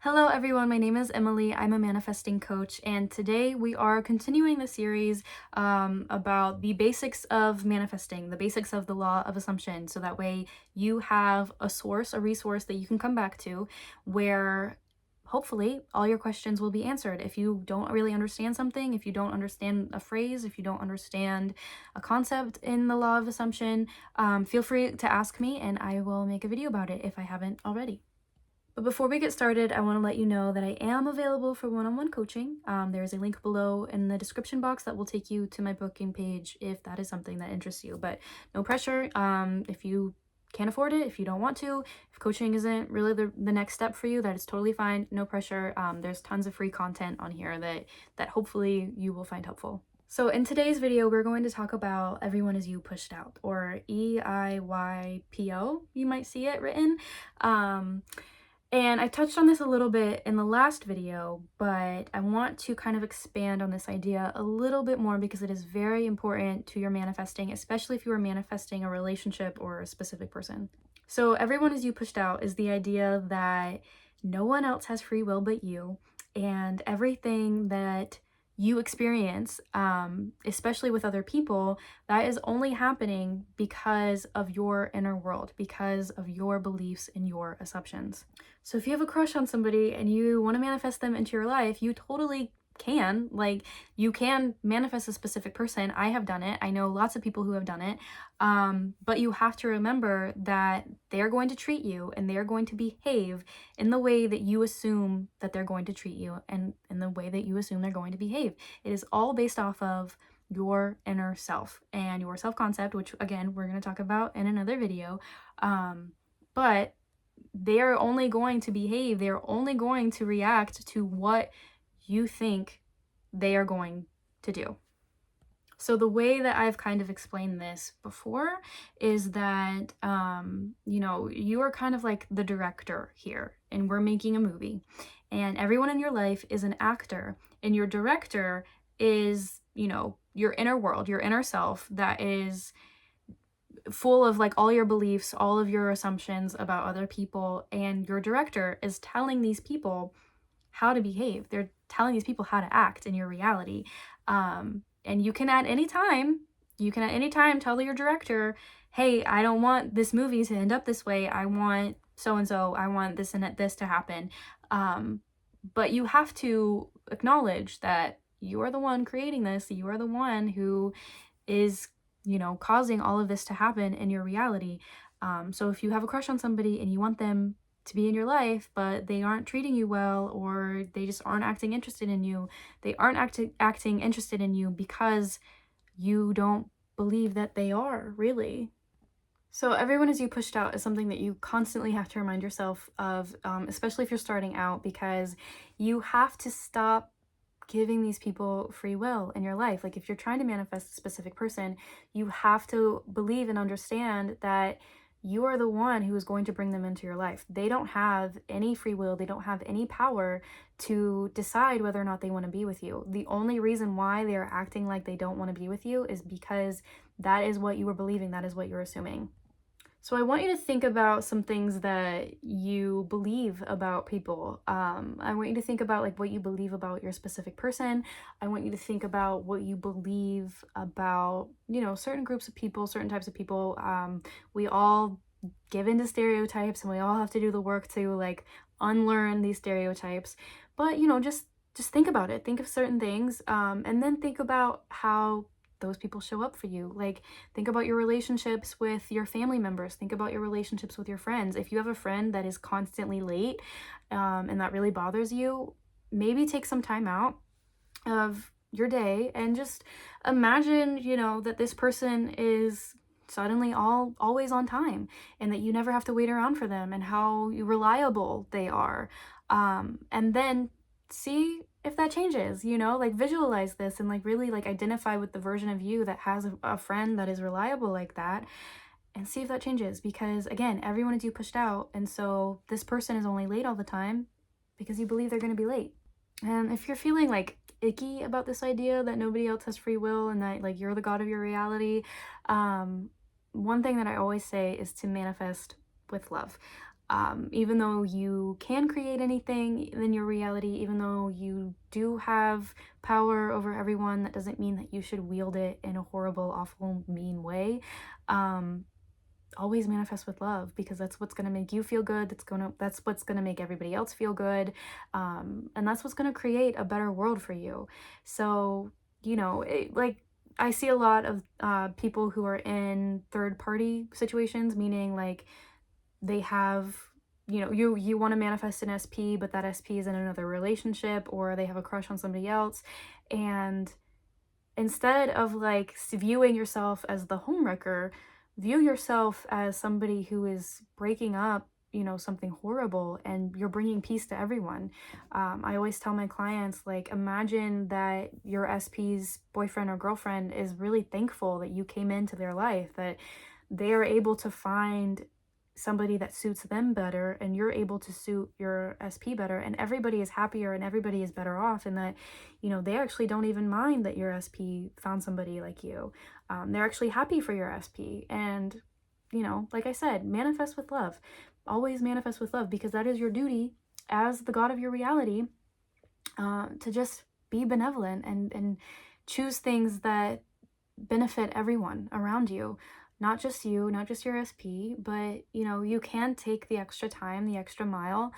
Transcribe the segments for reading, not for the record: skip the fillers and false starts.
Hello everyone, my name is Emily. I'm a manifesting coach, and today we are continuing the series about the basics of manifesting, the basics of the law of assumption, so that way you have a source, a resource that you can come back to where hopefully all your questions will be answered. If you don't really understand something, if you don't understand a phrase, if you don't understand a concept in the law of assumption, feel free to ask me and I will make a video about it if I haven't already. But before we get started, I want to let you know that I am available for one-on-one coaching. There is a link below in the description box that will take you to my booking page if that is something that interests you. But no pressure. If you can't afford it, if you don't want to, if coaching isn't really the next step for you, that is totally fine. No pressure. There's tons of free content on here that hopefully you will find helpful. So in today's video, we're going to talk about everyone is you pushed out, or EIYPO, you might see it written. And I touched on this a little bit in the last video, but I want to kind of expand on this idea a little bit more because it is very important to your manifesting, especially if you are manifesting a relationship or a specific person. So everyone is you pushed out is the idea that no one else has free will but you, and everything that you experience, especially with other people, that is only happening because of your inner world, because of your beliefs and your assumptions. So if you have a crush on somebody and you want to manifest them into your life, you totally can. Like, you can manifest a specific person. I have done it. I know lots of people who have done it. But you have to remember that they're going to treat you and they're going to behave in the way that you assume that they're going to treat you and in the way that you assume they're going to behave. It is all based off of your inner self and your self-concept, which again, we're going to talk about in another video. But they're only going to behave, they're only going to react to what you think they are going to do. So the way that I've kind of explained this before is that, you are kind of like the director here, and we're making a movie, and everyone in your life is an actor, and your director is, your inner world, your inner self that is full of like all your beliefs, all of your assumptions about other people, and your director is telling these people how to behave. They're telling these people how to act in your reality. And you can at any time tell your director, hey, I don't want this movie to end up this way. I want so-and-so, I want this and this to happen. But you have to acknowledge that you are the one creating this. You are the one who is causing all of this to happen in your reality. So if you have a crush on somebody and you want them to be in your life, but they aren't treating you well, or they just aren't acting interested in you, they aren't acting interested in you because you don't believe that they are, really. So everyone is you pushed out is something that you constantly have to remind yourself of, especially if you're starting out, because you have to stop giving these people free will in your life. Like, if you're trying to manifest a specific person, you have to believe and understand that you are the one who is going to bring them into your life. They don't have any free will. They don't have any power to decide whether or not they want to be with you. The only reason why they're acting like they don't want to be with you is because that is what you were believing. That is what you're assuming. So I want you to think about some things that you believe about people. I want you to think about like what you believe about your specific person. I want you to think about what you believe about, certain groups of people, certain types of people. We all give into stereotypes, and we all have to do the work to like unlearn these stereotypes. But, just think about it. Think of certain things, and then think about how those people show up for you. Like, think about your relationships with your family members. Think about your relationships with your friends. If you have a friend that is constantly late, and that really bothers you, maybe take some time out of your day and just imagine, that this person is suddenly always on time, and that you never have to wait around for them, and how reliable they are. And then see if that changes, like visualize this and like really like identify with the version of you that has a friend that is reliable like that, and see if that changes. Because again, everyone is you pushed out, and so this person is only late all the time because you believe they're going to be late. And if you're feeling like icky about this idea that nobody else has free will and that like you're the god of your reality, one thing that I always say is to manifest with love. Even though you can create anything in your reality, even though you do have power over everyone, that doesn't mean that you should wield it in a horrible, awful, mean way. Um, Always manifest with love, because that's what's going to make you feel good. That's what's going to make everybody else feel good. And that's what's going to create a better world for you. So, like, I see a lot of people who are in third party situations, meaning like they have, you want to manifest an SP, but that SP is in another relationship, or they have a crush on somebody else. And instead of like viewing yourself as the homewrecker, view yourself as somebody who is breaking up, something horrible, and you're bringing peace to everyone. I always tell my clients, like, imagine that your SP's boyfriend or girlfriend is really thankful that you came into their life, that they are able to find somebody that suits them better, and you're able to suit your SP better, and everybody is happier and everybody is better off, and that they actually don't even mind that your SP found somebody like you. They're actually happy for your SP. And like I said, manifest with love. Always manifest with love, because that is your duty as the god of your reality, to just be benevolent and choose things that benefit everyone around you. Not just you, not just your SP, but you can take the extra time, the extra mile,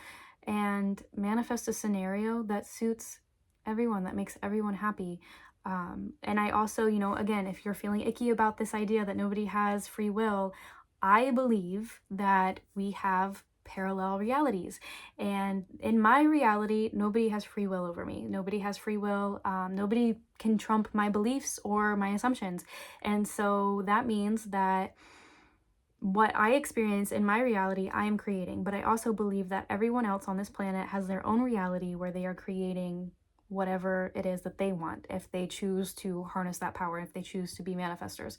and manifest a scenario that suits everyone, that makes everyone happy. And I also, again, if you're feeling icky about this idea that nobody has free will, I believe that we have parallel realities. And in my reality, nobody has free will over me. Nobody has free will. Nobody can trump my beliefs or my assumptions. And so that means that what I experience in my reality, I am creating. But I also believe that everyone else on this planet has their own reality where they are creating whatever it is that they want, if they choose to harness that power, if they choose to be manifestors.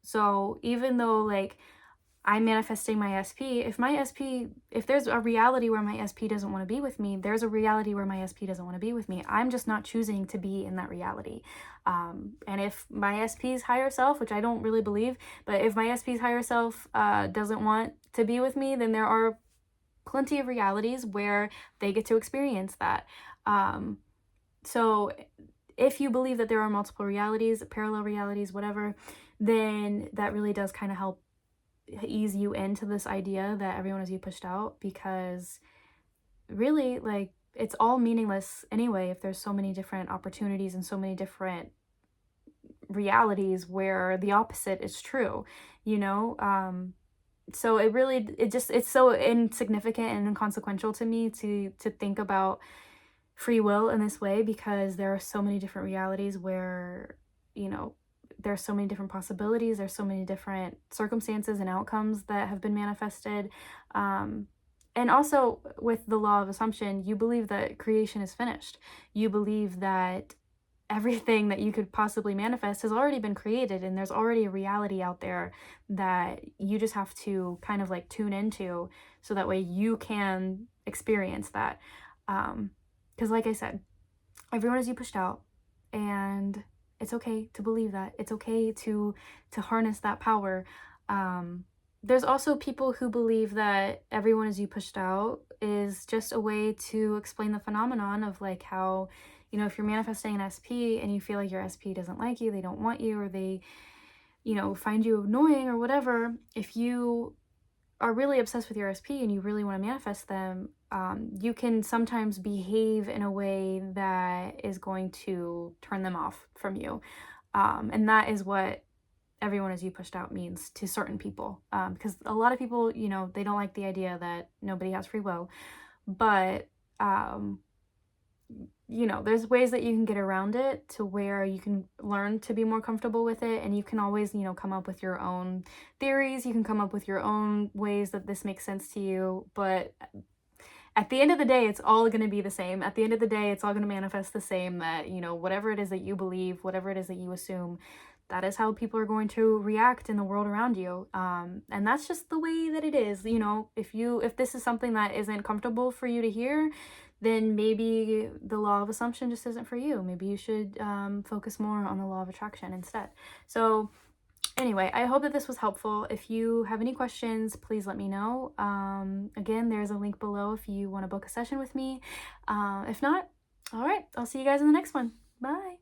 So even though, like, I'm manifesting my SP, if there's a reality where my SP doesn't want to be with me, there's a reality where my SP doesn't want to be with me. I'm just not choosing to be in that reality. And if my SP's higher self, which I don't really believe, but if my SP's higher self doesn't want to be with me, then there are plenty of realities where they get to experience that. So if you believe that there are multiple realities, parallel realities, whatever, then that really does kind of help ease you into this idea that everyone is you pushed out, because really, like, it's all meaningless anyway if there's so many different opportunities and so many different realities where the opposite is true, so it's so insignificant and inconsequential to me to think about free will in this way, because there are so many different realities where there's so many different possibilities, there's so many different circumstances and outcomes that have been manifested. And also, with the law of assumption, you believe that creation is finished. You believe that everything that you could possibly manifest has already been created, and there's already a reality out there that you just have to kind of like tune into, so that way you can experience that. Because like I said, everyone is you pushed out, and it's okay to believe that. It's okay to harness that power. There's also people who believe that everyone is you pushed out is just a way to explain the phenomenon of, like, how, if you're manifesting an SP and you feel like your SP doesn't like you, they don't want you, or they, find you annoying or whatever, if you are really obsessed with your SP and you really want to manifest them, you can sometimes behave in a way that is going to turn them off from you. And that is what everyone is you pushed out means to certain people. Because a lot of people, they don't like the idea that nobody has free will. But, there's ways that you can get around it to where you can learn to be more comfortable with it. And you can always, come up with your own theories. You can come up with your own ways that this makes sense to you. But at the end of the day, it's all going to be the same. At the end of the day, it's all going to manifest the same, that, whatever it is that you believe, whatever it is that you assume, that is how people are going to react in the world around you. And that's just the way that it is. If this is something that isn't comfortable for you to hear, then maybe the law of assumption just isn't for you. Maybe you should focus more on the law of attraction instead. So Anyway, I hope that this was helpful. If you have any questions, please let me know. Again, there's a link below if you want to book a session with me. If not, all right, I'll see you guys in the next one. Bye.